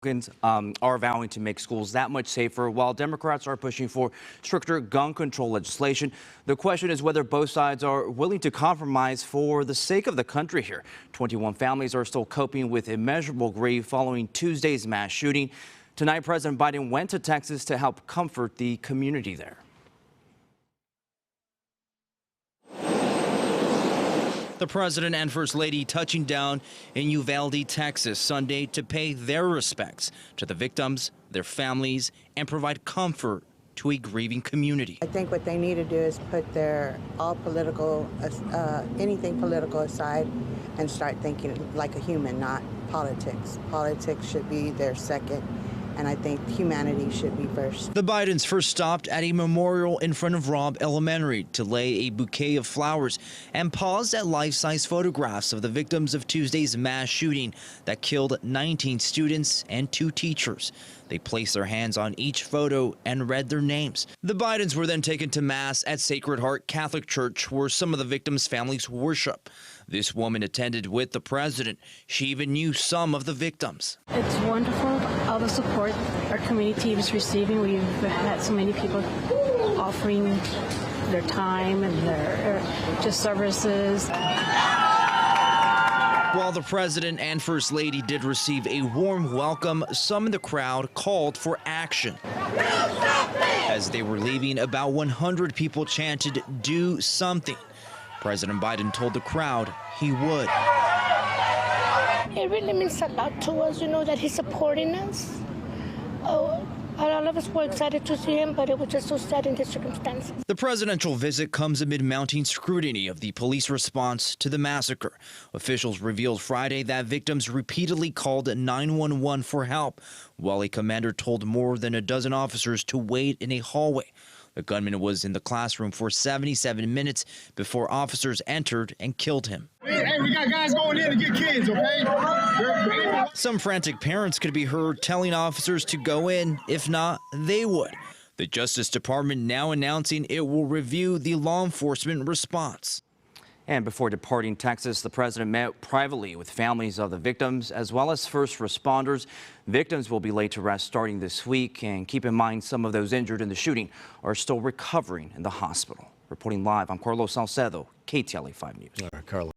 Are vowing to make schools that much safer, while Democrats are pushing for stricter gun control legislation. The question is whether both sides are willing to compromise for the sake of the country here. 21 families are still coping with immeasurable grief following Tuesday's mass shooting. Tonight, President Biden went to Texas to help comfort the community there. The president and first lady touching down in Uvalde, Texas, Sunday to pay their respects to the victims, their families, and provide comfort to a grieving community. I think what they need to do is put their anything political aside and start thinking like a human, not politics. Politics should be their second, and I think humanity should be first. The Bidens first stopped at a memorial in front of Robb Elementary to lay a bouquet of flowers and paused at life-size photographs of the victims of Tuesday's mass shooting that killed 19 students and 2 teachers. They placed their hands on each photo and read their names. The Bidens were then taken to Mass at Sacred Heart Catholic Church, where some of the victims' families worship. This woman attended with the president. She even knew some of the victims. It's wonderful, all the support our community is receiving. We've had so many people offering their time and their just services. While the president and first lady did receive a warm welcome, some in the crowd called for action. As they were leaving, about 100 people chanted, "Do something." President Biden told the crowd he would. It really means a lot to us, that he's supporting us. All of us were excited to see him, but it was just so sad in the circumstances. The presidential visit comes amid mounting scrutiny of the police response to the massacre. Officials revealed Friday that victims repeatedly called 911 for help, while a commander told more than a dozen officers to wait in a hallway. The gunman was in the classroom for 77 minutes before officers entered and killed him. Hey, we got guys going in to get kids, okay? Some frantic parents could be heard telling officers to go in. If not, they would. The Justice Department now announcing it will review the law enforcement response. And before departing Texas, the president met privately with families of the victims as well as first responders. Victims will be laid to rest starting this week. And keep in mind, some of those injured in the shooting are still recovering in the hospital. Reporting live, I'm Carlos Salcedo, KTLA 5 News. All right, Carlos.